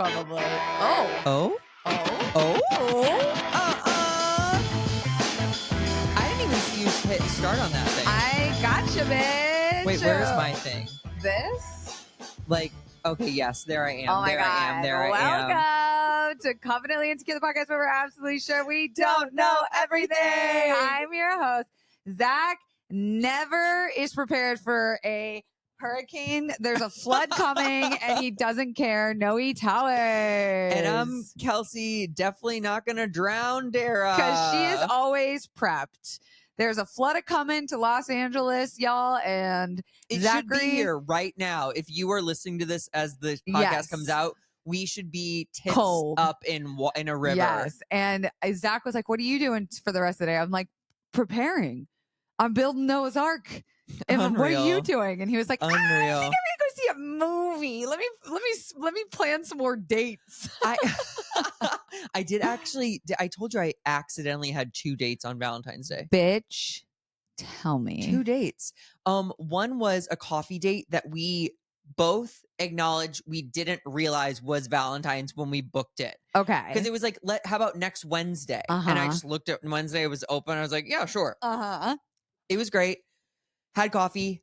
probably. Oh. Oh? Oh. Oh? I didn't even see you hit start on that thing. I gotcha, bitch. Wait, where's my thing? This? Like, okay, yes, there I am. Oh my there God. I am. There I am. Welcome to Confidently Insecure, the podcast where we're absolutely sure we don't know everything. I'm your host. Zach never is prepared for a hurricane. There's a flood coming and he doesn't care. No towers. And I'm Kelsey, definitely not going to drown Darragh. Because she is always prepped. There's a flood coming to Los Angeles, y'all, and it Zachary should be here right now. If you are listening to this as the podcast comes out, we should be tits cold up in a river. Yes. And Zach was like, "What are you doing for the rest of the day?" I'm like, "Preparing. I'm building Noah's Ark." And Unreal. what are you doing? And he was like, Unreal. I think I'm gonna go see a movie. Let me plan some more dates. I did actually. I told you I accidentally had 2 dates on Valentine's Day. Bitch, tell me. 2 dates. One was a coffee date that we both acknowledged we didn't realize was Valentine's when we booked it. Okay. Because it was like, how about next Wednesday? And I just looked at Wednesday. It was open. I was like, yeah, sure. It was great. Had coffee.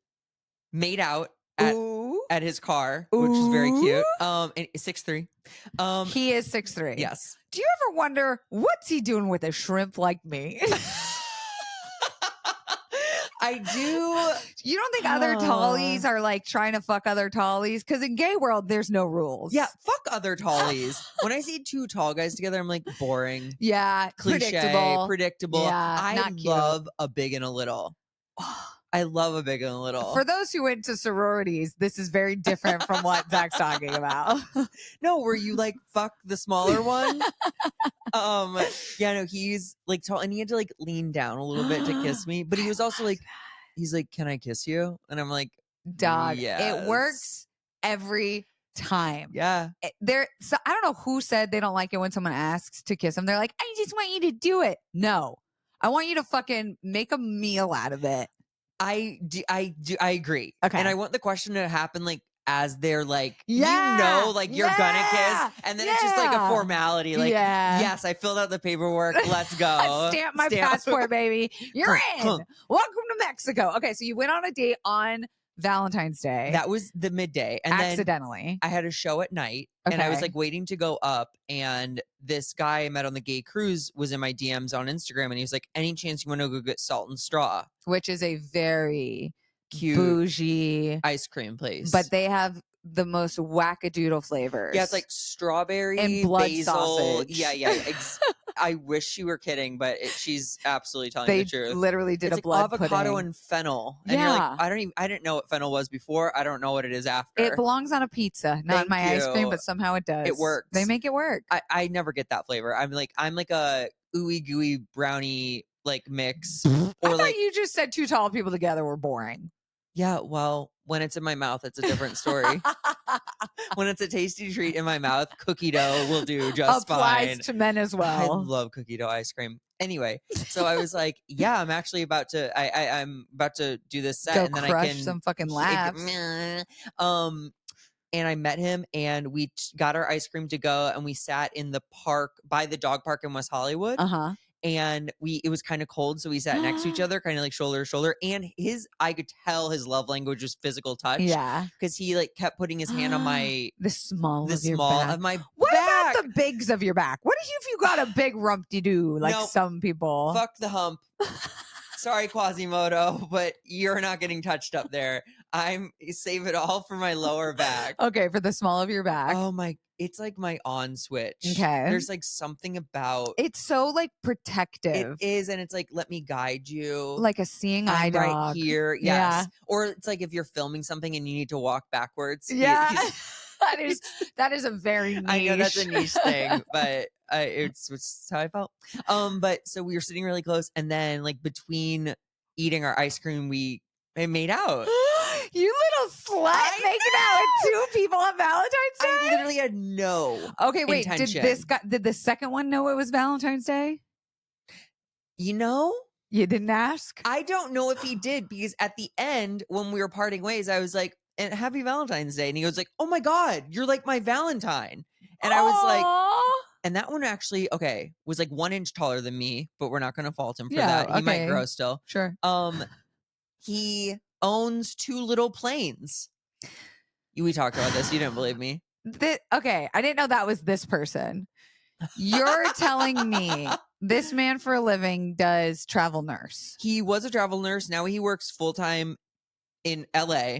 Made out at his car, which is very cute. And 6'3". He is 6'3". Yes. Do you ever wonder what's he doing with a shrimp like me? I do. You don't think other tallies are like trying to fuck other tallies? Because in gay world, there's no rules. Yeah, fuck other tallies. When I see 2 tall guys together, I'm like, boring. Yeah, Cliche, predictable. Yeah, I not cute. love a big and a little. I love a big and a little. For those who went to sororities, this is very different from what Zach's talking about. No, where you like fuck the smaller one. Yeah, no, he's like tall and he had to like lean down a little bit to kiss me. But he was also like, he's like, "Can I kiss you?" And I'm like, dog, yes. It works every time. Yeah. So I don't know who said they don't like it when someone asks to kiss them. They're like, "I just want you to do it." No, I want you to fucking make a meal out of it. I agree. Okay. And I want the question to happen like as they're like, Yeah. like you're gonna kiss. And then it's just like a formality. Like, yes, I filled out the paperwork. Let's go. Stamp my passport, baby. You're in. Welcome to Mexico. Okay, so you went on a date on Valentine's Day. That was the midday. And accidentally. Then I had a show at night. Okay. And I was like waiting to go up. And this guy I met on the gay cruise was in my DMs on Instagram. And he was like, "Any chance you want to go get Salt and Straw?" Which is a very cute bougie ice cream place. But they have the most wackadoodle flavors. Yeah, it's like strawberry and blood basil. sausage. Yeah. I wish you were kidding, but she's absolutely telling they the truth. Literally did it's a like blood avocado pudding. and fennel. And you're like, I didn't know what fennel was before. I don't know what it is after. It belongs on a pizza, not in my ice cream, but somehow it does. It works. They make it work. I never get that flavor. I'm like a ooey gooey brownie like mix. Or I thought you just said 2 tall people together were boring. Yeah, well, when it's in my mouth, it's a different story. When it's a tasty treat in my mouth, cookie dough will do just fine. Applies to men as well. I love cookie dough ice cream. Anyway, so I was like, yeah, I'm actually about to I'm about to do this set. Go and then crush I can some fucking laughs. And I met him and we got our ice cream to go and we sat in the park by the dog park in West Hollywood. And it was kind of cold, so we sat next to each other, kind of like shoulder to shoulder. And I could tell his love language was physical touch. Yeah, because he like kept putting his hand on my the small of my what back. about the bigs of your back? What if you got a big rump-de-doo like some people? Fuck the hump. Sorry, Quasimodo, but you're not getting touched up there. Save it all for my lower back. Okay, for the small of your back. Oh my. It's like my on switch. Okay. There's like something about it's so like protective. It is, and it's like, let me guide you. Like a seeing eye dog. Right here. Yes. Yeah. Or it's like if you're filming something and you need to walk backwards. Yeah. that is a very niche. I know that's a niche thing, but it's how I felt. But so we were sitting really close, and then like between eating our ice cream, we made out. You little slut making out with 2 people on Valentine's Day? I literally had no intention. Did the second one know it was Valentine's Day? You know? You didn't ask? I don't know if he did, because at the end, when we were parting ways, I was like, "And happy Valentine's Day." And he was like, "Oh my God, you're like my Valentine." And I was like, and that one actually, okay, was like 1 inch taller than me, but we're not going to fault him for that. He might grow still. Sure. He owns 2 little planes. We talked about this. You didn't believe me. Okay, I didn't know that was this person. You're telling me this man for a living does travel nurse. He was a travel nurse. Now he works full-time in LA,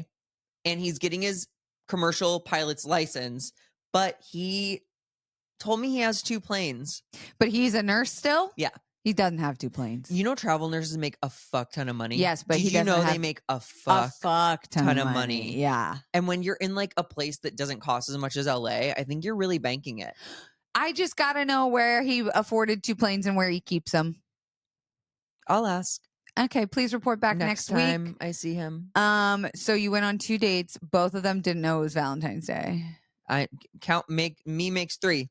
and he's getting his commercial pilot's license, but he told me he has 2 planes. But he's a nurse still? Yeah. He doesn't have 2 planes. You know travel nurses make a fuck ton of money? Yes, but Did you know they make a fuck ton of money? Yeah. And when you're in like a place that doesn't cost as much as LA, I think you're really banking it. I just got to know where he afforded 2 planes and where he keeps them. I'll ask. Okay, please report back next time week. I see him. So you went on 2 dates. Both of them didn't know it was Valentine's Day. I makes 3.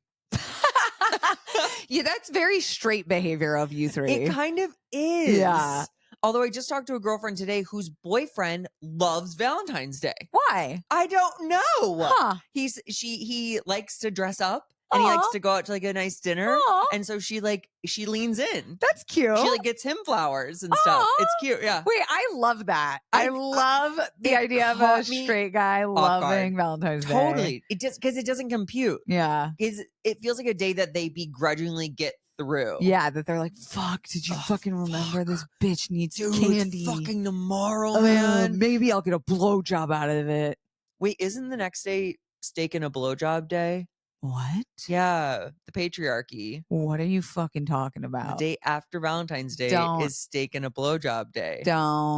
Yeah, that's very straight behavior of you 3. It kind of is. Yeah. Although I just talked to a girlfriend today whose boyfriend loves Valentine's Day. Why? I don't know. Huh. He likes to dress up and he likes to go out to like a nice dinner. And so she leans in. That's cute. She like gets him flowers and stuff. It's cute. Yeah. Wait, I love that. I love the idea of a straight guy loving Valentine's Day. Totally. It just because it doesn't compute. Yeah. It feels like a day that they begrudgingly get through. Yeah, that they're like, fuck, did you fucking remember this bitch needs candy? Fucking tomorrow, man. Maybe I'll get a blowjob out of it. Wait, isn't the next day steak and a blowjob day? What? Yeah, the patriarchy. What are you fucking talking about? The day after Valentine's Day is steak and a blowjob day.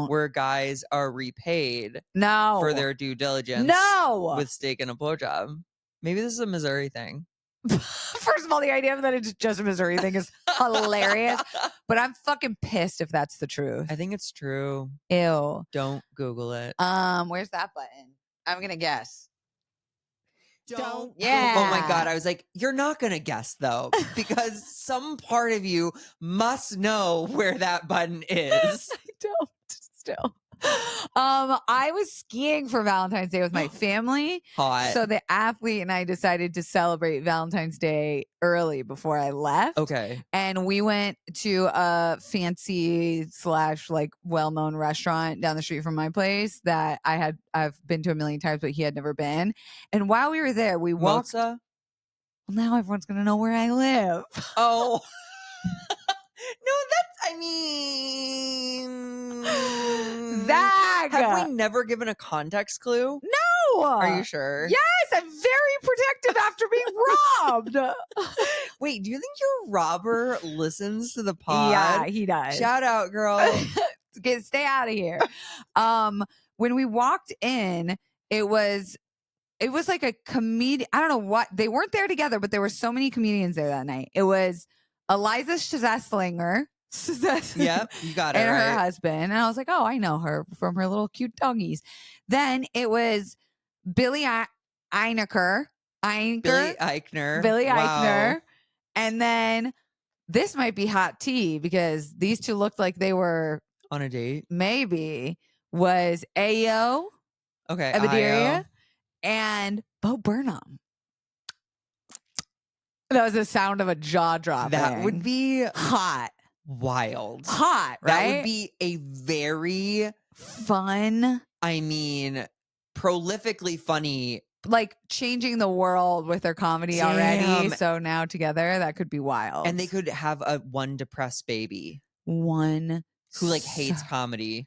Where guys are repaid for their due diligence with steak and a blowjob. Maybe this is a Missouri thing. First of all, the idea that it's just a Missouri thing is hilarious, but I'm fucking pissed if that's the truth. I think it's true. Ew. Don't Google it. Where's that button? I'm gonna guess. Don't. Yeah. Oh my God. I was like, you're not going to guess though, because some part of you must know where that button is. I don't still. I was skiing for Valentine's Day with my family. Hot. So the athlete and I decided to celebrate Valentine's Day early before I left. Okay. And we went to a fancy / like well-known restaurant down the street from my place that I've been to a million times, but he had never been. And while we were there, we walked. Well, now everyone's gonna know where I live. Oh. No, Zach. Have we never given a context clue? No. Are you sure? Yes, I'm very protective after being robbed. Wait, do you think your robber listens to the pod? Yeah, he does. Shout out, girl. Stay out of here. When we walked in, it was like a comedian. I don't know what, they weren't there together, but there were so many comedians there that night. It was Eliza Shazaslinger. Yep, you got it. And right. her husband. And I was like, oh, I know her from her little cute doggies. Then it was Billy Eichner. Eichner. And then this might be hot tea because these two looked like they were on a date. Maybe was Ayo. Okay. Abaderia and Bo Burnham. That was the sound of a jaw drop. That would be hot. Wild. Hot, right? That would be a very fun. I mean, prolifically funny. Like changing the world with their comedy already. So now together, that could be wild. And they could have one depressed baby. One who like hates comedy.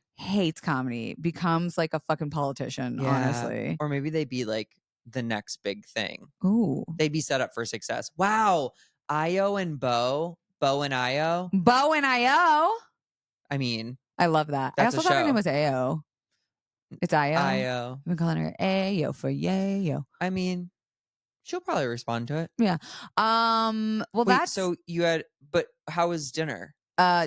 Becomes like a fucking politician, honestly. Or maybe they'd be like the next big thing. Ooh. They'd be set up for success. Wow. Io and Bo and Io. I mean, I love that. I also thought her name was Ayo. It's Io. I've been calling her Ayo for yayo. I mean, she'll probably respond to it. Yeah. Well, wait, that's so you had. But how was dinner?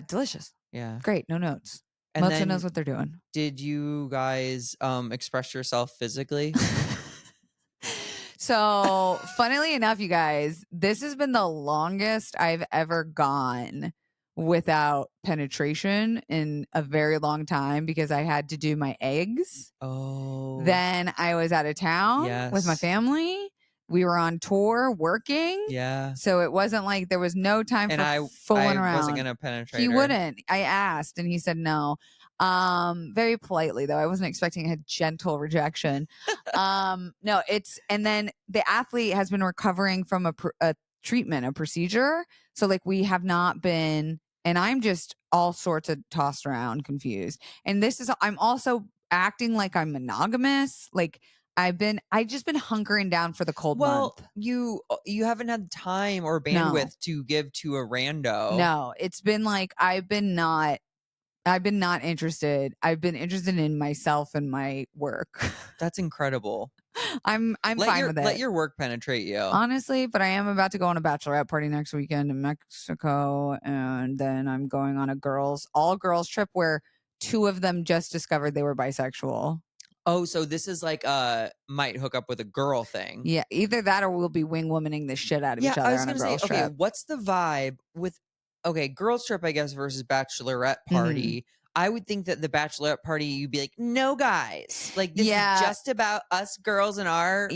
Delicious. Yeah. Great. No notes. And Melissa knows what they're doing. Did you guys express yourself physically? So, funnily enough, you guys, this has been the longest I've ever gone without penetration in a very long time because I had to do my eggs. Oh. Then I was out of town with my family. we were on tour working. Yeah. So it wasn't like there was no time And for I fooling around. wasn't going to penetrate He her. wouldn't. I asked and he said no. Very politely though. I wasn't expecting a gentle rejection. No, and then the athlete has been recovering from a treatment, a procedure. So like we have not been, and I'm just all sorts of tossed around, confused. And I'm also acting like I'm monogamous. Like I just been hunkering down for the cold month. You haven't had time or bandwidth to give to a rando. No, it's been like I've been not interested. I've been interested in myself and my work. That's incredible. I'm fine with it. Let your work penetrate you. Honestly, but I am about to go on a bachelorette party next weekend in Mexico, and then I'm going on a all girls trip where 2 of them just discovered they were bisexual. Oh, so this is like might hook up with a girl thing. Yeah, either that or we'll be wing womaning the shit out of each other. I was on gonna a girls say, okay, trip. what's the vibe with girls trip, I guess, versus bachelorette party? Mm-hmm. I would think that the bachelorette party, you'd be like, no guys, like this is just about us girls and our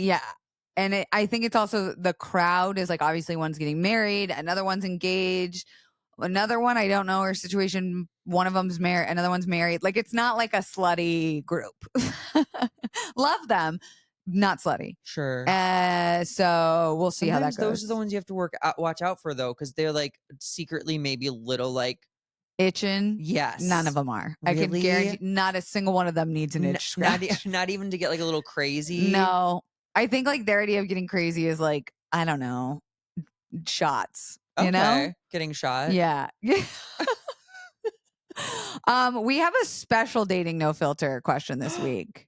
and I think it's also the crowd is like obviously one's getting married, another one's engaged, another one I don't know her situation. One of them's married, another one's married. Like it's not like a slutty group. Love them, not slutty. Sure. So we'll see how that goes. Those are the ones you have to watch out for though, because they're like secretly maybe a little like itching. Yes. None of them are. Really? I can guarantee not a single one of them needs an itch scratch. Not even to get like a little crazy. No. I think like their idea of getting crazy is like, I don't know, shots. You know? Getting shot. Yeah. We have a special dating no filter question this week.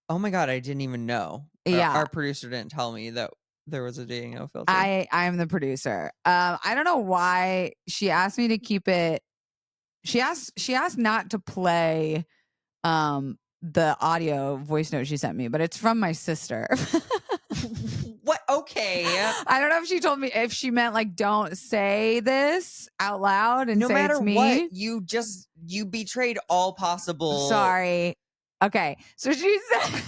Oh my God, I didn't even know. Yeah. Our producer didn't tell me that there was a dating no filter. I'm the producer. I don't know why she asked me to keep it. She asked not to play the audio voice note she sent me, but it's from my sister. What? Okay. I don't know if she meant like don't say this out loud and no say matter it's me. What, you betrayed all possible. Sorry. Okay. So she said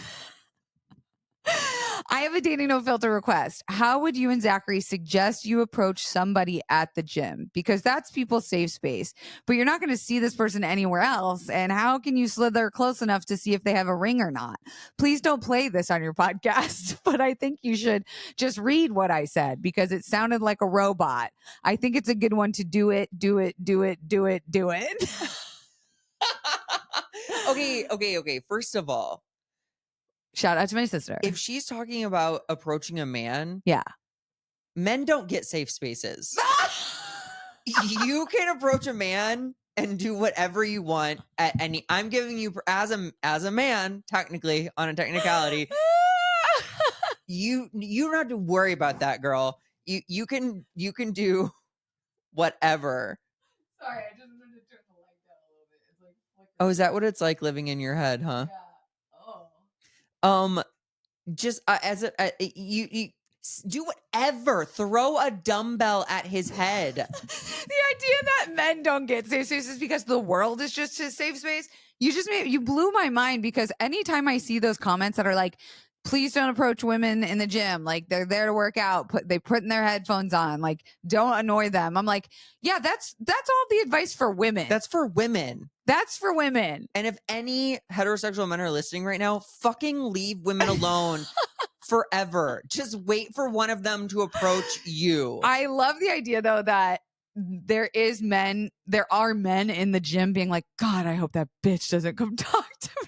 I have a dating no filter request. How would you and Zachary suggest you approach somebody at the gym? Because that's people's safe space, but you're not going to see this person anywhere else. And how can you slither close enough to see if they have a ring or not? Please don't play this on your podcast, but I think you should just read what I said because it sounded like a robot. I think it's a good one to do it. Okay. First of all, shout out to my sister. If she's talking about approaching a man, men don't get safe spaces. You can approach a man and do whatever you want at any. I'm giving you as a man, technically on a technicality. You don't have to worry about that, girl. You can do whatever. Sorry, I just wanted to turn the light down a little bit. It's like flickering. Oh, is that what it's like living in your head, huh? Yeah. Oh. Just you do whatever. Throw a dumbbell at his head. The idea that men don't get safe spaces because the world is just his safe space. You blew my mind because anytime I see those comments that are like, please don't approach women in the gym. Like they're there to work out. They put their headphones on. Like don't annoy them. I'm like, yeah, that's all the advice for women. That's for women. That's for women. And if any heterosexual men are listening right now, fucking leave women alone forever. Just wait for one of them to approach you. I love the idea though that there are men in the gym being like, God, I hope that bitch doesn't come talk to me.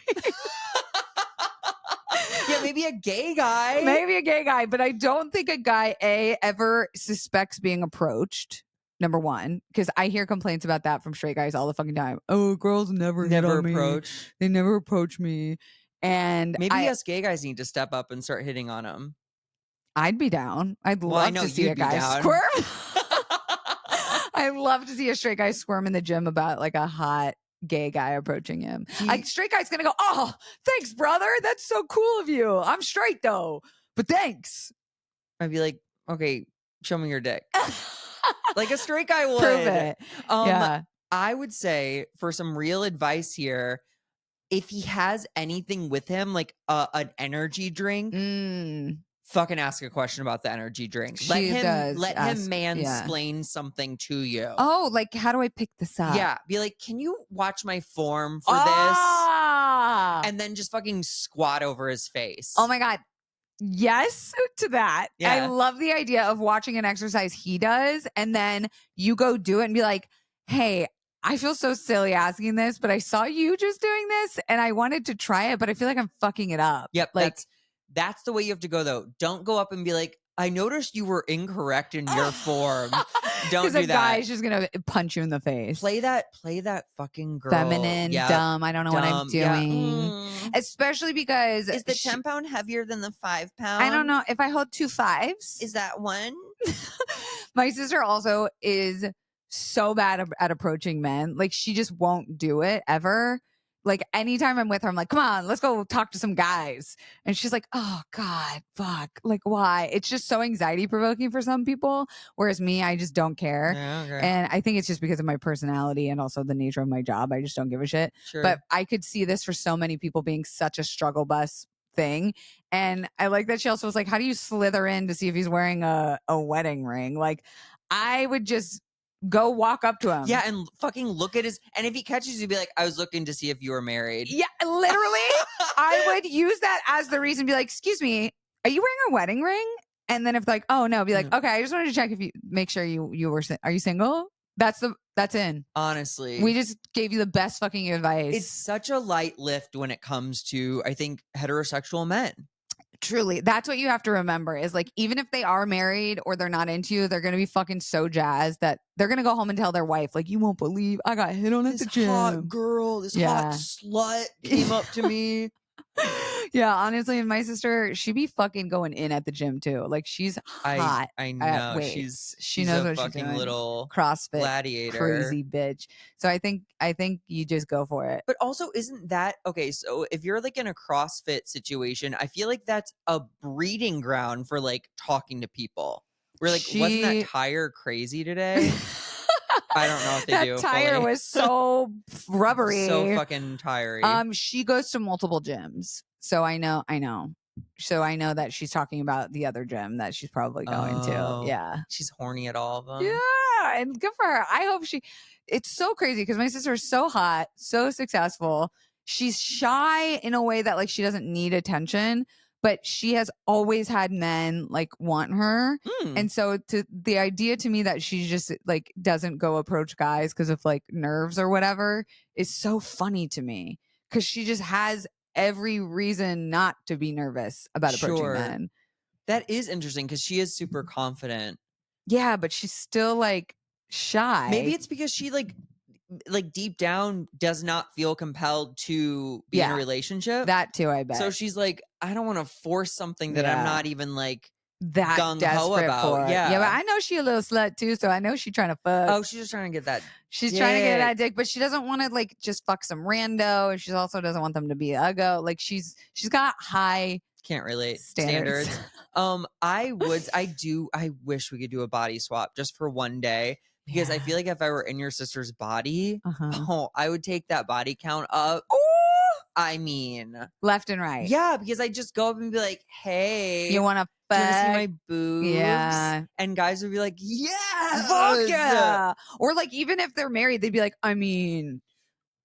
Yeah, maybe a gay guy. But I don't think a guy ever suspects being approached. Number one, because I hear complaints about that from straight guys all the fucking time. Oh, girls never approach. They never approach me. And maybe us gay guys need to step up and start hitting on them. I'd be down. I'd love to see a guy squirm. I'd love to see a straight guy squirm in the gym about like a hot gay guy approaching him. Like straight guy's gonna go, oh, thanks, brother. That's so cool of you. I'm straight though, but thanks. I'd be like, okay, show me your dick. Like a straight guy would. Prove it. I would say for some real advice here, if he has anything with him, like an energy drink, fucking ask a question about the energy drink. She Let him does ask, mansplain something to you. Oh, like how do I pick this up? Yeah. Be like, can you watch my form for Ah! this? And then just fucking squat over his face. Oh my God. Yes to that. I Yeah. love the idea of watching an exercise he does, and then you go do it and be like, hey, I feel so silly asking this, but I saw you just doing this and I wanted to try it, but I feel like I'm fucking it up. Yep. Like, that's the way you have to go, though. Don't go up and be like, I noticed you were incorrect in your form. Don't do a that. guy's just gonna punch you in the face. Play that fucking girl. Feminine, dumb. I don't know what I'm doing. Yeah. Especially because Is the 10-pound heavier than the 5-pound? I don't know. If I hold 2 5s. Is that one? My sister also is so bad at approaching men. Like, she just won't do it ever. Like, anytime I'm with her, I'm like, come on, let's go talk to some guys. And she's like, oh God, fuck. Like, why? It's just so anxiety provoking for some people. Whereas me, I just don't care. Yeah, okay. And I think it's just because of my personality and also the nature of my job. I just don't give a shit. Sure. But I could see this for so many people being such a struggle bus thing. And I like that she also was like, how do you slither in to see if he's wearing a wedding ring? Like, I would just go walk up to him. Yeah, and fucking look at his, and if he catches you, be like, I was looking to see if you were married. Yeah, literally. I would use that as the reason, be like, excuse me, are you wearing a wedding ring? And then if like, oh no, be like, okay, I just wanted to check if you, make sure you were, are you single? That's in. Honestly. We just gave you the best fucking advice. It's such a light lift when it comes to, I think, heterosexual men. Truly, that's what you have to remember is like, even if they are married or they're not into you, they're going to be fucking so jazzed that they're going to go home and tell their wife, like, you won't believe I got hit on at the gym. Hot girl, this hot slut came up to me. Yeah, honestly, and my sister, she be fucking going in at the gym too. Like, she's hot. I know. She knows a what she's fucking doing. little CrossFit gladiator. crazy bitch. So I think you just go for it. But also, isn't that okay? So if you're like in a CrossFit situation, I feel like that's a breeding ground for like talking to people. We're like, wasn't that tire crazy today? I don't know if they do. That tire was so rubbery. So fucking tirey. She goes to multiple gyms. So I know. So I know that she's talking about the other gym that she's probably going to. Yeah. She's horny at all of them. Yeah. And good for her. I hope it's so crazy because my sister is so hot, so successful. She's shy in a way that like she doesn't need attention, but she has always had men like want her. And so the idea to me that she just like doesn't go approach guys because of like nerves or whatever is so funny to me because she just has every reason not to be nervous about approaching men. That is interesting because she is super confident. Yeah, but she's still like shy. Maybe it's because she like deep down does not feel compelled to be in a relationship. That too, I bet. So she's like, I don't want to force something that I'm not even like that gung-ho about. For. Yeah, but I know she a little slut too, so I know she's trying to fuck. Oh, she's just trying to get that. She's trying to get that dick, but she doesn't want to like just fuck some rando, and she also doesn't want them to be uggo. Like she's got high. Can't relate standards. I wish we could do a body swap just for one day. Because I feel like if I were in your sister's body, I would take that body count up. Ooh! I mean, left and right. Yeah, because I just go up and be like, hey. You want to fuck? Do you want to see my boobs? Yeah. And guys would be like, yeah. Fuck yeah. Or like, even if they're married, they'd be like, I mean.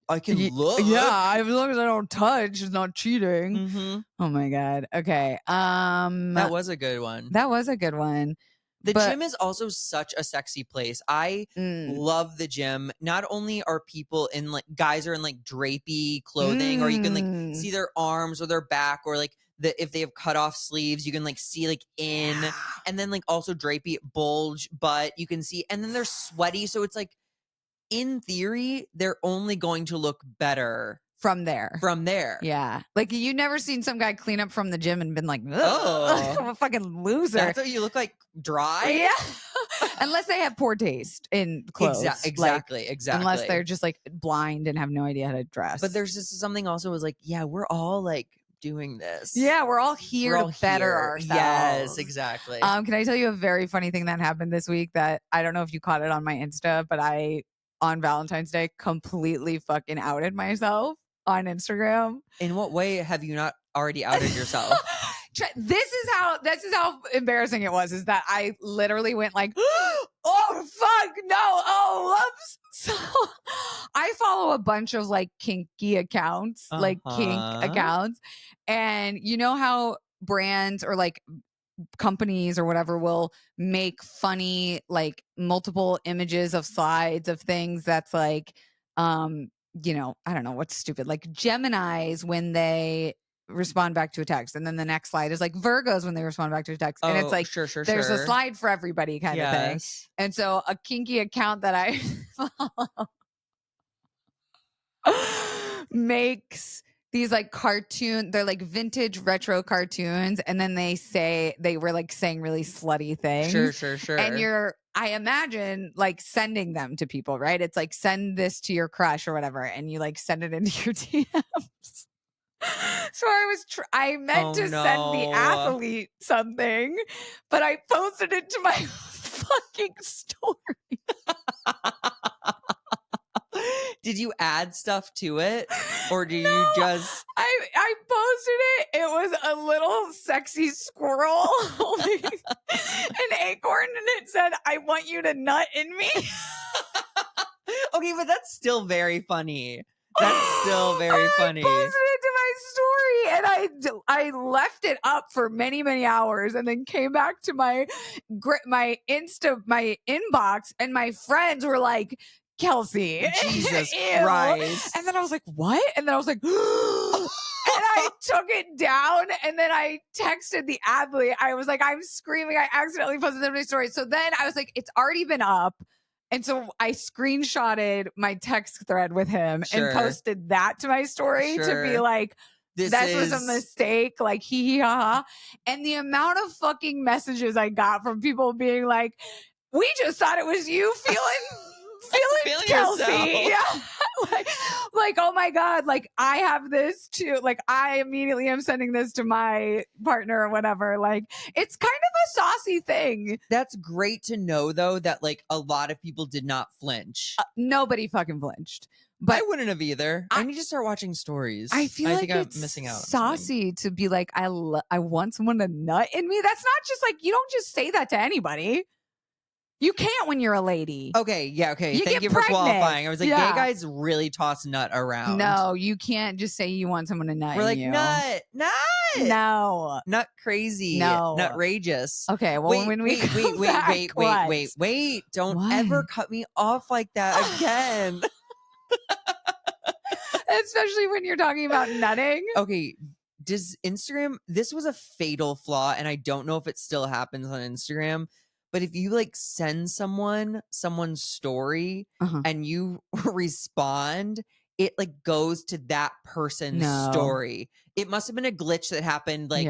I can look. Yeah, as long as I don't touch, it's not cheating. Mm-hmm. Oh my God. Okay. That was a good one. The gym is also such a sexy place. I love the gym. Not only are people in like guys are in like drapey clothing, or you can like see their arms or their back, or like if they have cut off sleeves, you can like see like in, and then like also drapey bulge butt you can see, and then they're sweaty, so it's like in theory they're only going to look better from there. Yeah. Like you never seen some guy clean up from the gym and been like, oh, I'm a fucking loser. That's what you look like, dry? Yeah. Unless they have poor taste in clothes. Exactly. Unless they're just like blind and have no idea how to dress. But there's just something also was like, yeah, we're all like doing this. Yeah, we're all here to better ourselves. Yes, exactly. Can I tell you a very funny thing that happened this week that I don't know if you caught it on my Insta, but I, on Valentine's Day, completely fucking outed myself on Instagram. In what way have you not already outed yourself? This is how embarrassing it was, is that I literally went like, oh fuck no, oh whoops. So I follow a bunch of like kinky accounts, like kink accounts, and you know how brands or like companies or whatever will make funny like multiple images of slides of things that's like you know, I don't know what's stupid, like Geminis when they respond back to a text, and then the next slide is like Virgos when they respond back to a text, and it's like sure, there's a slide for everybody kind of thing. And so a kinky account that I follow makes these like they're like vintage retro cartoons, and then they were like saying really slutty things. Sure. And I imagine like sending them to people, right? It's like, send this to your crush or whatever, and you like send it into your DMs. So I meant to send the athlete something, but I posted it to my fucking story. Did you add stuff to it, or do you just? I posted it. It was a little sexy squirrel holding an acorn, and it said, "I want you to nut in me." Okay, but that's still very funny. That's still very funny. I posted it to my story, and I left it up for many, many hours, and then came back to my inbox, and my friends were like, Kelsey, Jesus ew. Christ. And then I was like, what? And then I was like, and I took it down, and then I texted the athlete. I was like, I'm screaming. I accidentally posted it in my story. So then I was like, it's already been up. And so I screenshotted my text thread with him and posted that to my story to be like, this was a mistake, like hee ha ha. And the amount of fucking messages I got from people being like, we just thought it was you feeling Kelsey. Yeah. like, oh my God, like I have this too. Like I immediately am sending this to my partner or whatever. Like it's kind of a saucy thing. That's great to know though, that like a lot of people did not flinch. Nobody fucking flinched. But I wouldn't have either. I need to start watching stories. I think I'm missing out. Saucy to be like, I want someone to nut in me. That's not just like, you don't just say that to anybody. You can't when you're a lady. Okay, yeah, okay. You Thank you for qualifying. I was like, gay guys really toss nut around. No, you can't just say you want someone to nut We're in like, you. nut. No. Nut crazy. No. Nutrageous. Okay, well, when we wait. Don't ever cut me off like that again. Especially when you're talking about nutting. Okay, does Instagram, this was a fatal flaw, and I don't know if it still happens on Instagram, but if you like send someone's story and you respond, it like goes to that person's story. It must have been a glitch that happened, like,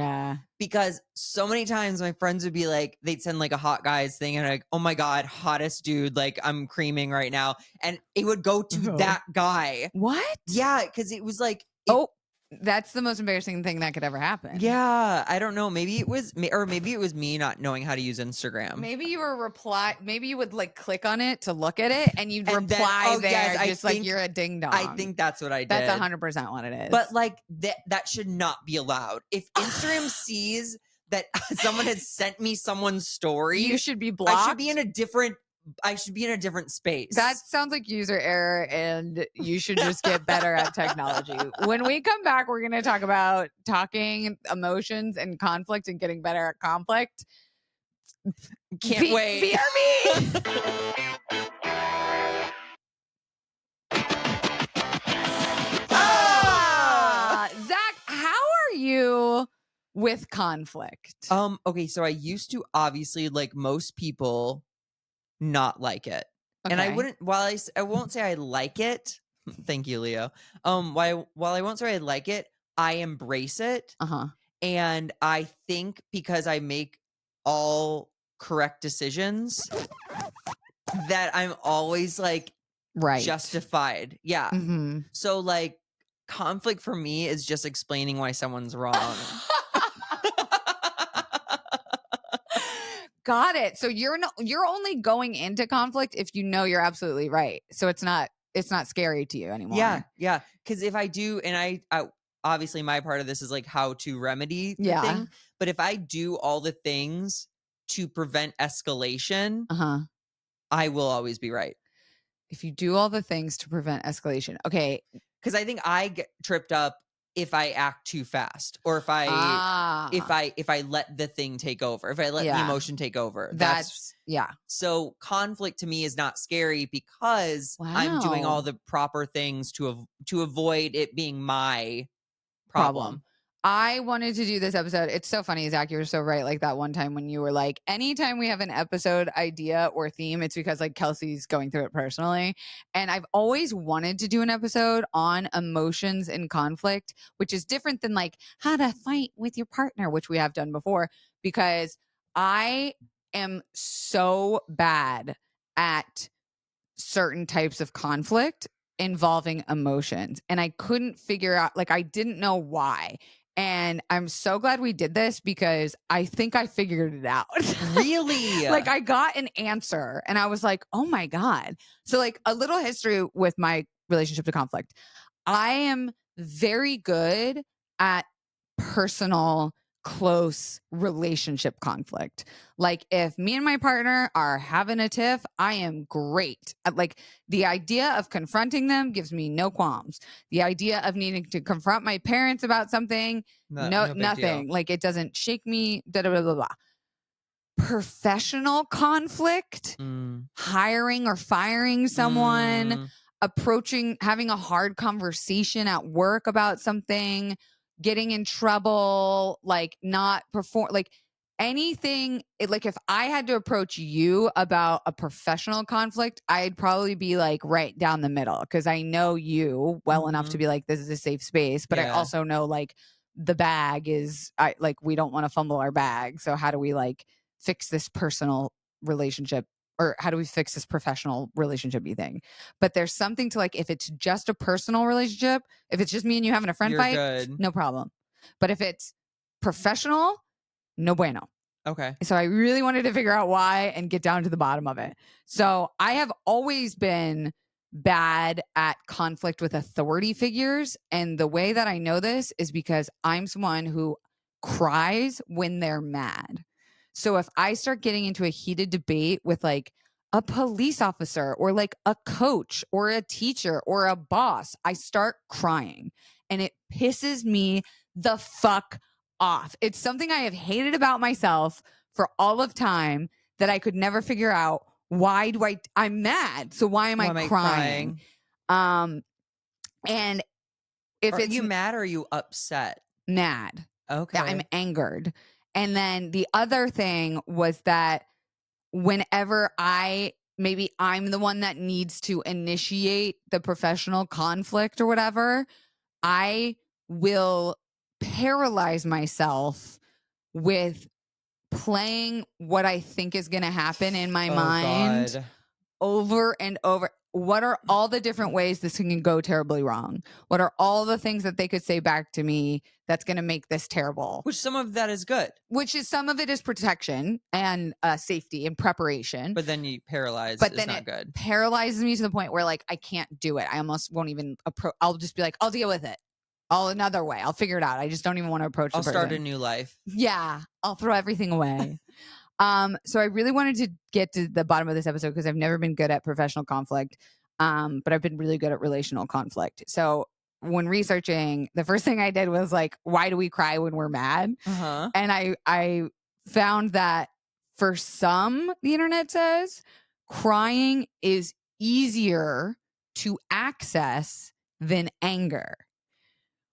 because so many times my friends would be like, they'd send like a hot guys thing and like, oh my God, hottest dude, like I'm creaming right now. And it would go to that guy. What? Yeah, because it was like, that's the most embarrassing thing that could ever happen. Yeah, I don't know. Maybe it was me, or maybe it was me not knowing how to use Instagram. Maybe you were maybe you would like click on it to look at it, and you'd reply just like you're a ding dong. I think that's what I did. That's 100% what it is. But like that should not be allowed. If Instagram sees that someone has sent me someone's story, you should be blocked. I should be in a different space. That sounds like user error, and you should just get better at technology. When we come back, we're going to talk about talking emotions and conflict and getting better at conflict. Can't wait. BRB! Zach, how are you with conflict? Okay, so I used to obviously, like most people, not like it. Okay. And I won't say I like it. Thank you, Leo. While I won't say I like it, I embrace it. And I think because I make all correct decisions that I'm always like justified. Yeah. So like conflict for me is just explaining why someone's wrong. Got it. So you're only going into conflict if you know you're absolutely right. So it's not scary to you anymore. Yeah. Because if I do, and I obviously my part of this is like how to remedy the thing. But if I do all the things to prevent escalation, I will always be right. If you do all the things to prevent escalation. Okay. Because I think I get tripped up if I act too fast, or if I let the thing take over, if I let the emotion take over. That's So conflict to me is not scary because I'm doing all the proper things to avoid it being my problem. I wanted to do this episode. It's so funny, Zach. You're so right. Like that one time when you were like, anytime we have an episode idea or theme, it's because like Kelsey's going through it personally. And I've always wanted to do an episode on emotions and conflict, which is different than like how to fight with your partner, which we have done before, because I am so bad at certain types of conflict involving emotions. And I couldn't figure out, like, I didn't know why. And I'm so glad we did this because I think I figured it out. Really? Like, I got an answer and I was like, oh my God. So, like, a little history with my relationship to conflict. I am very good at personal, close relationship conflict. Like if me and my partner are having a tiff, I am great. Like the idea of confronting them gives me no qualms. The idea of needing to confront my parents about something, no nothing. Deal. Like it doesn't shake me. Blah, blah, blah, blah. Professional conflict, hiring or firing someone, having a hard conversation at work about something, getting in trouble, like not perform, like anything. Like if I had to approach you about a professional conflict, I'd probably be like right down the middle because I know you well enough to be like, this is a safe space. But I also know like the bag is, we don't want to fumble our bag. So how do we like fix this personal relationship, or how do we fix this professional relationship thing? But there's something to like, if it's just a personal relationship, if it's just me and you having a friend fight, good. No problem. But if it's professional, no bueno. Okay. So I really wanted to figure out why and get down to the bottom of it. So I have always been bad at conflict with authority figures. And the way that I know this is because I'm someone who cries when they're mad. So if I start getting into a heated debate with like a police officer or like a coach or a teacher or a boss, I start crying and it pisses me the fuck off. It's something I have hated about myself for all of time that I could never figure out. Why do I'm mad. So why am I crying? And if are it's you mad or are you upset? Mad. Okay. I'm angered. And then the other thing was that whenever maybe I'm the one that needs to initiate the professional conflict or whatever, I will paralyze myself with playing what I think is going to happen in my mind God. over and over. What are all the different ways this can go terribly wrong? What are all the things that they could say back to me that's going to make this terrible? Which some of that is good. Which is some of it is protection and safety and preparation. But then you paralyze. But is then not it good. Paralyzes me to the point where like I can't do it. I almost won't even approach. I'll just be like, I'll deal with it. Another way. I'll figure it out. I just don't even want to approach. I'll start a new life. Yeah, I'll throw everything away. So I really wanted to get to the bottom of this episode because I've never been good at professional conflict, but I've been really good at relational conflict. So when researching, the first thing I did was like, why do we cry when we're mad? And I found that for some, the internet says, crying is easier to access than anger,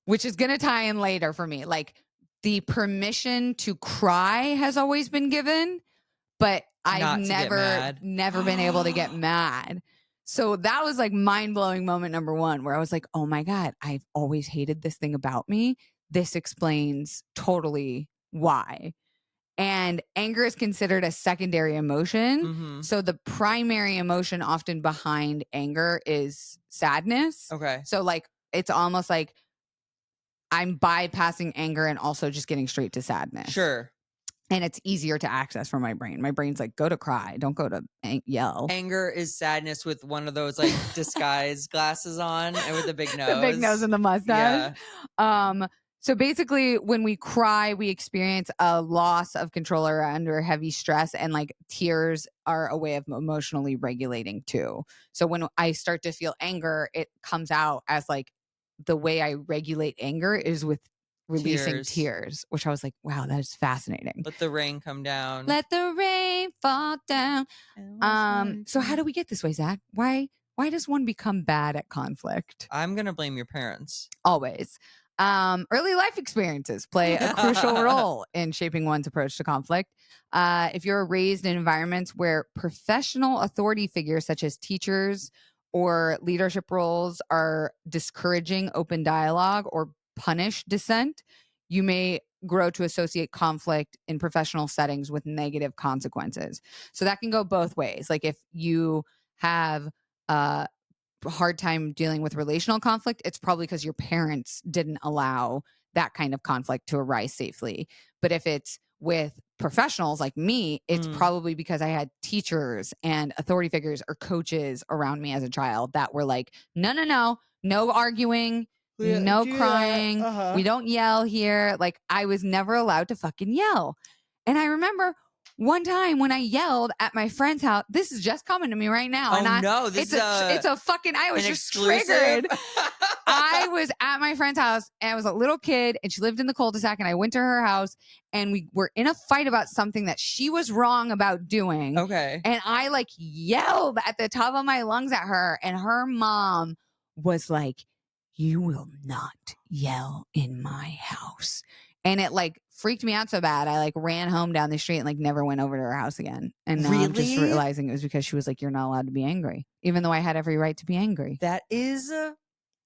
which is going to tie in later for me. Like, the permission to cry has always been given, but I've never been able to get mad. So that was like mind-blowing moment number one, where I was like, oh my God, I've always hated this thing about me. This explains totally why. And anger is considered a secondary emotion. So the primary emotion often behind anger is sadness. Okay. So like, it's almost like I'm bypassing anger and also just getting straight to sadness. Sure. And it's easier to access for my brain. My brain's like, go to cry. Don't go to yell. Anger is sadness with one of those like disguise glasses on and with a big nose. The big nose and the mustache. Yeah. So basically, when we cry, we experience a loss of control or under heavy stress, and like tears are a way of emotionally regulating too. So when I start to feel anger, it comes out as like the way I regulate anger is with releasing tears, which I was like, wow, that is fascinating. Let the rain come down. Let the rain fall down. So how do we get this way, Zach? Why does one become bad at conflict? I'm gonna blame your parents. Always. Early life experiences play a crucial role in shaping one's approach to conflict. If you're raised in environments where professional authority figures such as teachers or leadership roles are discouraging open dialogue or punish dissent, you may grow to associate conflict in professional settings with negative consequences. So that can go both ways. Like if you have hard time dealing with relational conflict, it's probably because your parents didn't allow that kind of conflict to arise safely. But if it's with professionals like me, it's probably because I had teachers and authority figures or coaches around me as a child that were like, no arguing, no crying. We don't yell here. Like I was never allowed to fucking yell. And I remember one time when I yelled at my friend's house, this is just coming to me right now. Oh and no, it's a fucking, I was just triggered. I was at my friend's house and I was a little kid and she lived in the cul-de-sac and I went to her house and we were in a fight about something that she was wrong about doing. Okay. And I like yelled at the top of my lungs at her and her mom was like, you will not yell in my house. And it like freaked me out so bad. I like ran home down the street and like never went over to her house again. And now I'm just realizing it was because she was like, you're not allowed to be angry, even though I had every right to be angry. That is,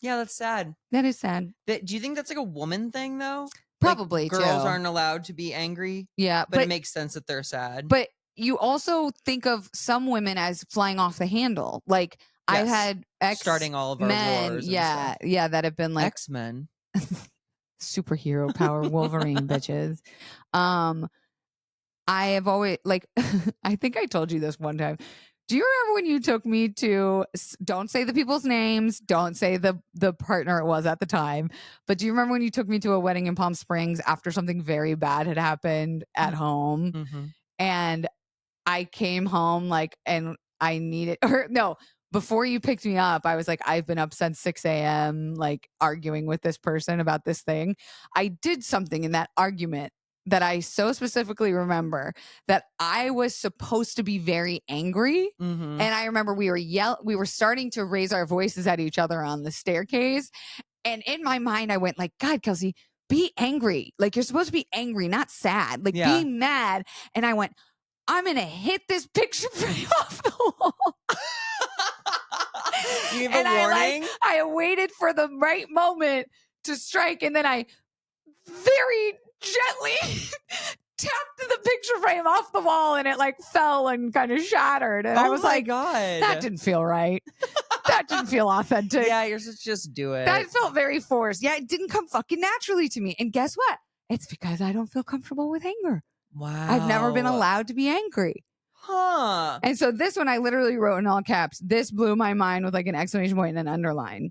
yeah, that's sad. That is sad. Do you think that's like a woman thing though? Probably like, girls too. aren't allowed to be angry. Yeah. But it makes sense that they're sad. But you also think of some women as flying off the handle. Like I've had starting all of our wars. Yeah. That have been like X-Men. Superhero power Wolverine bitches. I have always like I think I told you this one time. Do you remember when you took me to, don't say the people's names, don't say the partner it was at the time, but do you remember when you took me to a wedding in Palm Springs after something very bad had happened at home? Mm-hmm. And I came home like, and I needed, or no, before you picked me up, I was like, I've been up since 6 a.m., like arguing with this person about this thing. I did something in that argument that I so specifically remember that I was supposed to be very angry. Mm-hmm. And I remember we were starting to raise our voices at each other on the staircase. And in my mind, I went like, God, Kelsey, be angry. Like you're supposed to be angry, not sad. Like be mad. And I went, I'm going to hit this picture frame off the wall. You gave a warning? I waited for the right moment to strike. And then I very gently tapped the picture frame off the wall and it like fell and kind of shattered. And I was like, God, that didn't feel right. That didn't feel authentic. Yeah, you're supposed to just do it. That felt very forced. Yeah, it didn't come fucking naturally to me. And guess what? It's because I don't feel comfortable with anger. Wow. I've never been allowed to be angry. Huh. And so this one I literally wrote in all caps. This blew my mind with like an exclamation point and an underline.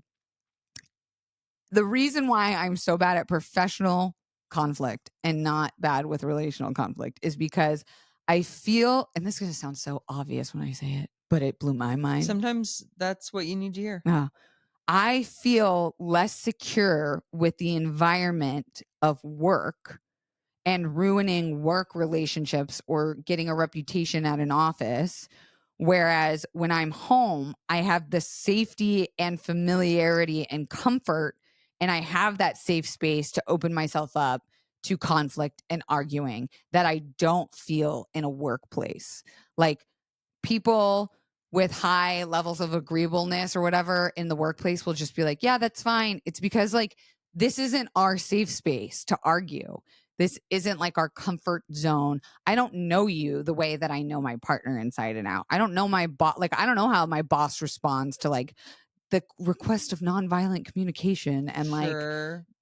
The reason why I'm so bad at professional conflict and not bad with relational conflict is because I feel, and this is going to sound so obvious when I say it, but it blew my mind. Sometimes that's what you need to hear. I feel less secure with the environment of work and ruining work relationships or getting a reputation at an office. Whereas when I'm home, I have the safety and familiarity and comfort, and I have that safe space to open myself up to conflict and arguing that I don't feel in a workplace. Like people with high levels of agreeableness or whatever in the workplace will just be like, yeah, that's fine. It's because like this isn't our safe space to argue. This isn't like our comfort zone. I don't know you the way that I know my partner inside and out. I don't know my boss. Like, I don't know how my boss responds to like the request of nonviolent communication. And like,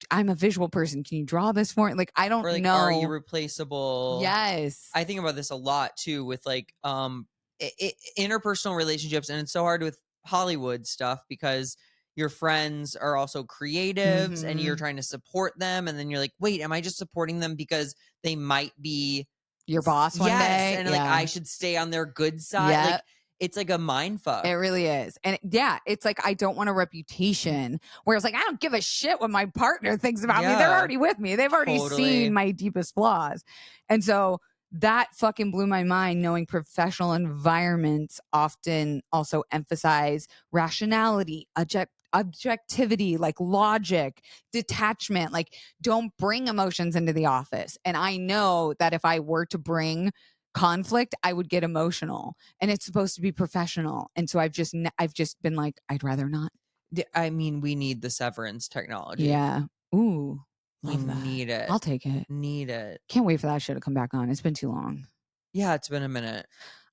I'm a visual person. Can you draw this for me? Like, I don't know. Are you replaceable? Yes. I think about this a lot too with like interpersonal relationships. And it's so hard with Hollywood stuff because your friends are also creatives and you're trying to support them. And then you're like, wait, am I just supporting them because they might be your boss one day? And like, I should stay on their good side. Yeah. Like, it's like a mind fuck. It really is. And it's like, I don't want a reputation where it's like, I don't give a shit what my partner thinks about me. They're already with me. They've already seen my deepest flaws. And so that fucking blew my mind, knowing professional environments often also emphasize rationality, objectivity, like logic, detachment, like don't bring emotions into the office. And I know that if I were to bring conflict, I would get emotional, and it's supposed to be professional. And so I've just been like, I'd rather not. I mean, we need the severance technology. Yeah. Ooh. Love that. Need it. I'll take it. Need it. Can't wait for that shit to come back on. It's been too long. Yeah, it's been a minute.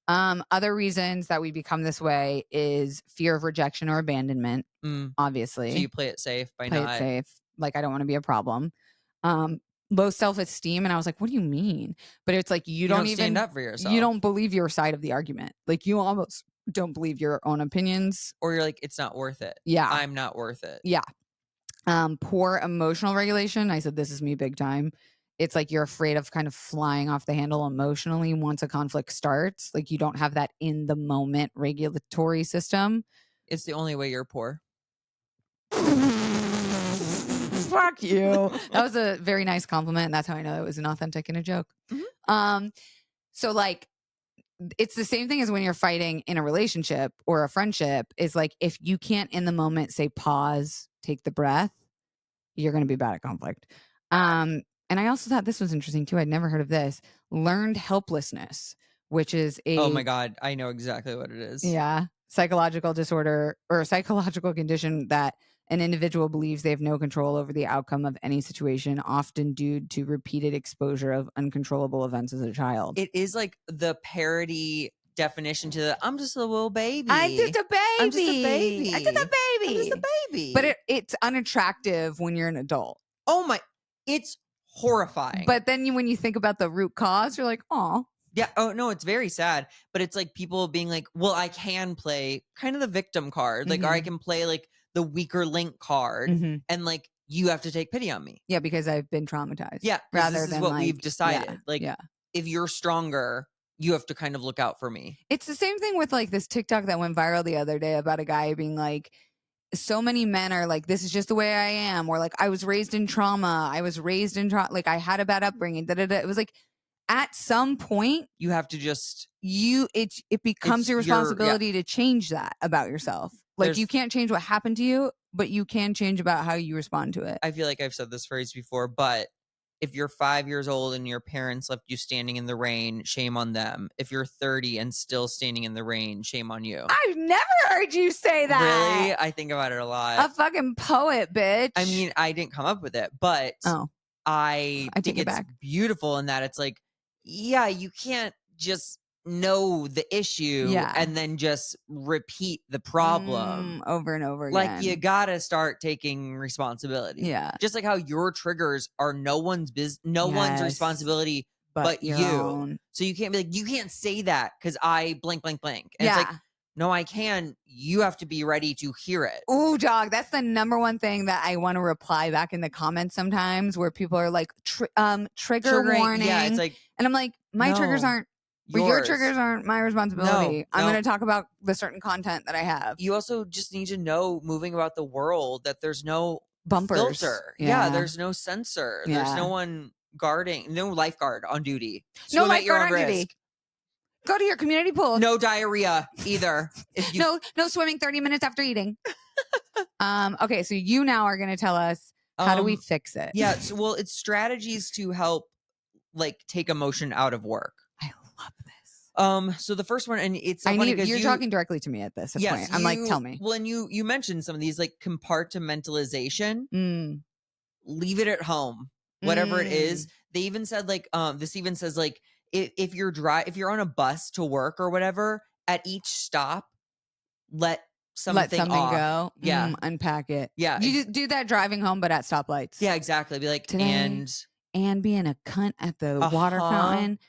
Other reasons that we become this way is fear of rejection or abandonment. Obviously. So you play it safe by play not. it safe. Like, I don't want to be a problem. Low self-esteem. And I was like, what do you mean? But it's like, you don't even stand up for yourself. You don't believe your side of the argument. Like, you almost don't believe your own opinions. Or you're like, it's not worth it. Yeah. I'm not worth it. Yeah. Poor emotional regulation. I said, this is me big time. It's like you're afraid of kind of flying off the handle emotionally once a conflict starts. Like, you don't have that in the moment regulatory system. It's the only way you're poor. Fuck you. That was a very nice compliment. And that's how I know it was an authentic and a joke. So like, it's the same thing as when you're fighting in a relationship or a friendship, is like, if you can't in the moment say pause, take the breath, you're going to be bad at conflict. And I also thought this was interesting too. I'd never heard of this. Learned helplessness, which is oh my God, I know exactly what it is. Yeah. Psychological disorder or a psychological condition that an individual believes they have no control over the outcome of any situation, often due to repeated exposure of uncontrollable events as a child. It is like the parody definition to the I'm just a little baby. I'm just a baby. I'm just a baby. I'm just a baby. I'm just a baby. But it's unattractive when you're an adult. Oh my, it's horrifying. But then when you think about the root cause, you're like, oh. Yeah. Oh, no, it's very sad. But it's like people being like, well, I can play kind of the victim card. Like, or I can play like the weaker link card. And like, you have to take pity on me. Yeah, because I've been traumatized. Yeah. Rather this than is what like, we've decided. If you're stronger, you have to kind of look out for me. It's the same thing with like this TikTok that went viral the other day about a guy being like, so many men are like, this is just the way I am. Or like, I was raised in trauma. Like, I had a bad upbringing. It was like, at some point, you have to just it becomes your responsibility to change that about yourself. Like, you can't change what happened to you, but you can change about how you respond to it. I feel like I've said this phrase before, but if you're 5 years old and your parents left you standing in the rain, shame on them. If you're 30 and still standing in the rain, shame on you. I've never heard you say that. Really? I think about it a lot. A fucking poet, bitch. I mean, I didn't come up with it, but I think it's beautiful in that it's like, yeah, you can't just know the issue and then just repeat the problem over and over again. Like, you gotta start taking responsibility. Yeah. Just like how your triggers are no one's one's responsibility but you. Own. So you can't be like, you can't say that because I blank, blank, blank. And it's like, no, I can. You have to be ready to hear it. Ooh, dog. That's the number one thing that I want to reply back in the comments sometimes, where people are like, trigger warning. Yeah, it's like, and I'm like, my triggers aren't your triggers aren't my responsibility. No, I'm going to talk about the certain content that I have. You also just need to know, moving about the world, that there's no bumpers. Filter. Yeah, there's no censor. There's no one guarding, no lifeguard on duty. No lifeguard on duty. Go to your community pool. No diarrhea either. No swimming 30 minutes after eating. Okay, so you now are going to tell us, how do we fix it? Yeah, well, it's strategies to help like take emotion out of work. I love this. So the first one, and it's so funny because you're talking directly to me at this point. I'm like, tell me. Well, and you mentioned some of these, like compartmentalization. Leave it at home, whatever it is. They even said like, this even says like, if you're on a bus to work or whatever, at each stop, let something go. Yeah. Unpack it. Yeah. You do that driving home, but at stoplights. Yeah, exactly. Be like, today, and being a cunt at the water fountain,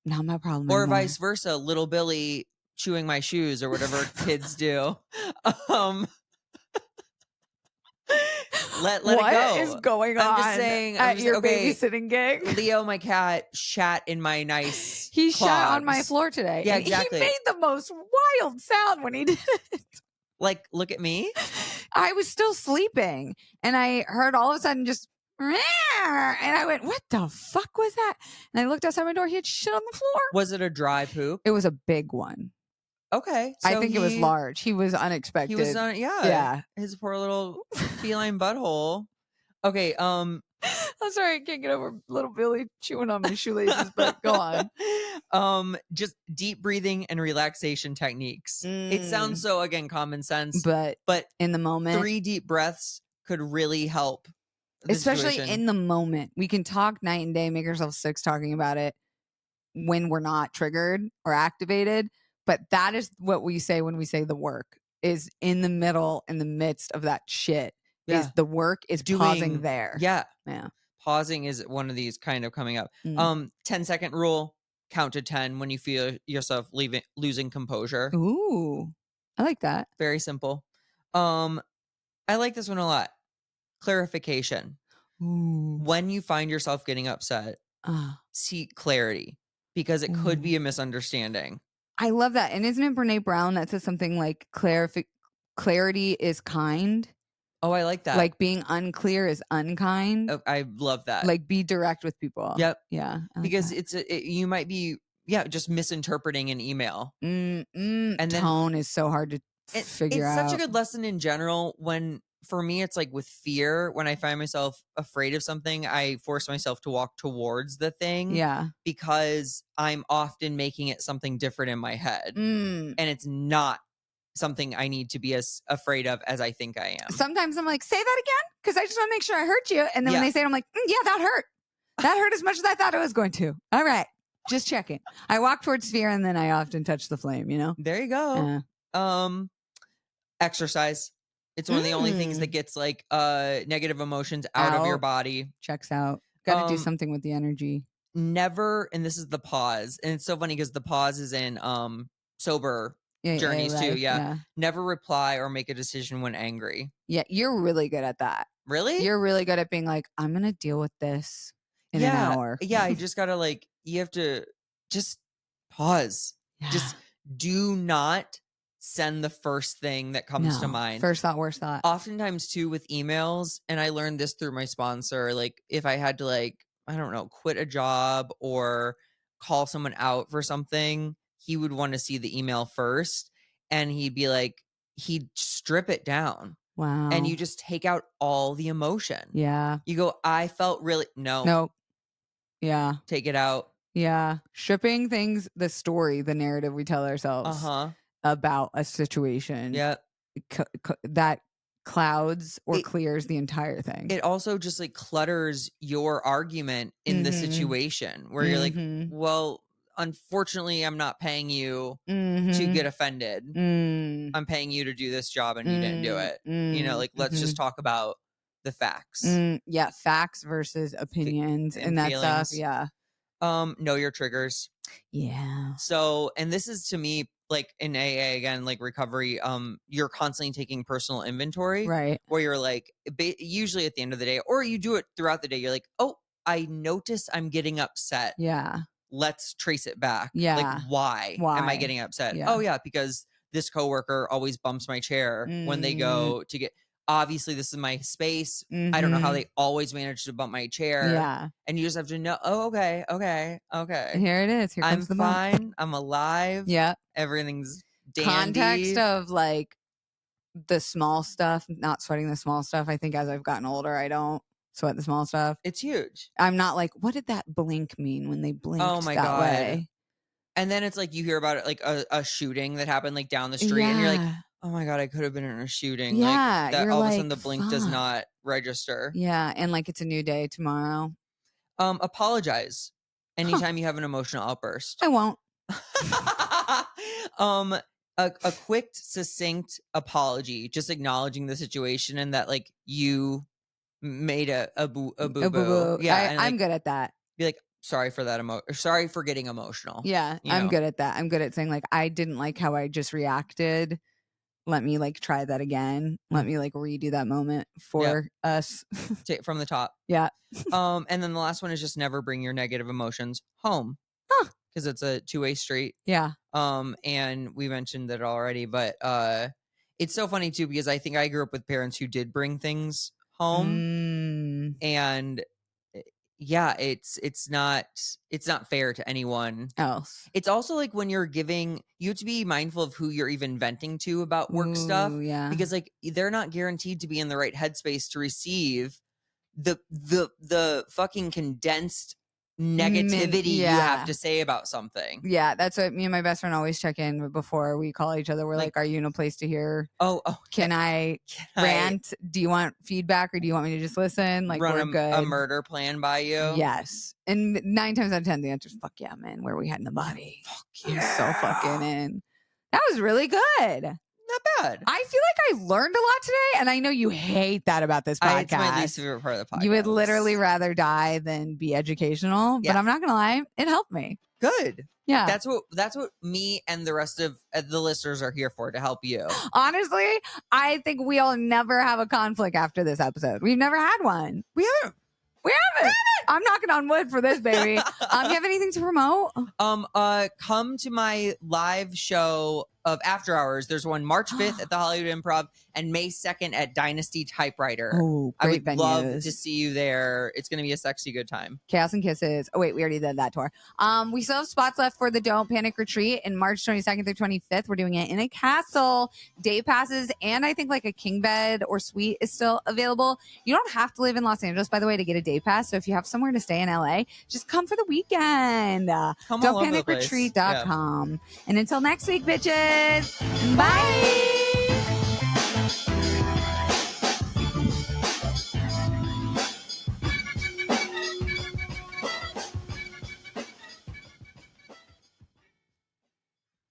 not my problem or anymore. vice versa. Little Billy chewing my shoes or whatever kids do. let it What go. is going I'm on just saying. at your babysitting gig? Leo, my cat, shat in my nice He clogs. shat on my floor today. Yeah, and exactly. He made the most wild sound when he did it. Like, look at me. I was still sleeping and I heard all of a sudden just, and I went, what the fuck was that? And I looked outside my door. He had shit on the floor. Was it a dry poop? It was a big one. Okay. I think it was large. He was unexpected. He was yeah. His poor little feline butthole. Okay. I'm sorry, I can't get over little Billy chewing on my shoelaces, but go on. Just deep breathing and relaxation techniques. It sounds so, again, common sense, but in the moment, 3 deep breaths could really help. Especially situation. In the moment. We can talk night and day, make ourselves sick talking about it when we're not triggered or activated. But that is what we say when we say the work is in the middle, in the midst of that shit. Yeah. Is the work is pausing there. Yeah. Yeah. Pausing is one of these kind of coming up. 10-second rule, count to 10 when you feel yourself losing composure. Ooh. I like that. Very simple. I like this one a lot. Clarification. Ooh. When you find yourself getting upset, seek clarity because it could be a misunderstanding. I love that. And isn't it Brene Brown that says something like clarity is kind? Oh, I like that. Like being unclear is unkind. Oh, I love that. Like be direct with people. Yep. Yeah. Because you might be just misinterpreting an email. And then tone is so hard to figure out. It's such a good lesson in general when, for me, it's like with fear, when I find myself afraid of something, I force myself to walk towards the thing. Yeah. Because I'm often making it something different in my head. And it's not something I need to be as afraid of as I think I am. Sometimes I'm like, say that again? Because I just want to make sure I hurt you. And then when they say it, I'm like, yeah, that hurt. That hurt as much as I thought it was going to. All right. Just checking. I walk towards fear and then I often touch the flame, you know? There you go. Exercise. It's one of the only things that gets like negative emotions out of your body. Checks out. Got to do something with the energy. Never, and this is the pause. And it's so funny because the pause is in sober journeys too. Yeah. Never reply or make a decision when angry. Yeah. You're really good at that. Really? You're really good at being like, I'm going to deal with this in an hour. Yeah. I just got to you have to just pause. Yeah. Just do not send the first thing that comes to mind. First thought, worst thought. Oftentimes too with emails, and I learned this through my sponsor, like if I had to I don't know, quit a job or call someone out for something, he would want to see the email first and he'd strip it down. Wow. And you just take out all the emotion. Yeah. You go, I felt really, Nope. Yeah. Take it out. Yeah. Stripping things, the story, the narrative we tell ourselves about a situation. Yeah. That clouds or clears the entire thing. It also just clutters your argument in the situation where you're like, well, unfortunately, I'm not paying you to get offended. I'm paying you to do this job and you didn't do it. You know, let's just talk about the facts. Yeah. Facts versus opinions and that feelings. stuff. Yeah. Know your triggers. Yeah. So, and this is to me, in AA again, recovery, you're constantly taking personal inventory. Right. Where you're usually at the end of the day, or you do it throughout the day. You're like, oh, I notice I'm getting upset. Yeah. Let's trace it back. Yeah. Why am I getting upset? Yeah. Oh yeah, because this coworker always bumps my chair when they go to get. Obviously, this is my space. I don't know how they always manage to bump my chair. Yeah. And you just have to know, oh, okay. Here it is. Here I'm comes the fine. I'm alive. Yeah. Everything's dandy. Context of the small stuff, not sweating the small stuff. I think as I've gotten older, I don't sweat the small stuff. It's huge. I'm not what did that blink mean when they blinked that God. way? And then it's you hear about it, a shooting that happened down the street and you're like, oh my God, I could have been in a shooting. Yeah. That all of a sudden the blink does not register. Yeah. And it's a new day tomorrow. Apologize anytime you have an emotional outburst. I won't. A quick, succinct apology, just acknowledging the situation and that you made a boo boo. Yeah. I'm good at that. Be like, sorry for that sorry for getting emotional. Yeah. I'm good at that. I'm good at saying I didn't like how I just reacted let me like try that again. Let me like redo that moment for us. From the top. Yeah. And then the last one is just never bring your negative emotions home. Because it's a two-way street. Yeah. And we mentioned that already, but it's so funny too, because I think I grew up with parents who did bring things home. And yeah, it's not fair to anyone else. It's also like when you're giving, you have to be mindful of who you're even venting to about work stuff. Yeah. Because like they're not guaranteed to be in the right headspace to receive the fucking condensed negativity you have to say about something. Yeah, that's what me and my best friend always check in before we call each other. We're like, are you in a place to hear? Can I rant? Do you want feedback or do you want me to just listen? Like, we're good. A murder plan by you? Yes. And 9 times out of 10, the answer is fuck yeah, man. Where are we hiding the body? Fuck yeah. I'm so fucking in. That was really good. Not bad. I feel like I learned a lot today, and I know you hate that about this podcast. It's my least favorite part of the podcast. You would literally rather die than be educational, but I'm not gonna lie, it helped me. Good. Yeah. That's what me and the rest of the listeners are here for, to help you. Honestly, I think we'll never have a conflict after this episode. We've never had one. We haven't. I'm knocking on wood for this, baby. You have anything to promote? Come to my live show of After Hours. There's one March 5th at the Hollywood Improv and May 2nd at Dynasty Typewriter. Oh, great I would venues. love to see you there. It's going to be a sexy good time. Chaos and Kisses. Oh, wait, we already did that tour. We still have spots left for the Don't Panic Retreat in March 22nd through 25th. We're doing it in a castle. Day passes and I think like a king bed or suite is still available. You don't have to live in Los Angeles, by the way, to get a day pass. So if you have somewhere to stay in LA, just come for the weekend. Don'tPanicRetreat.com. And until next week, bitches. Bye.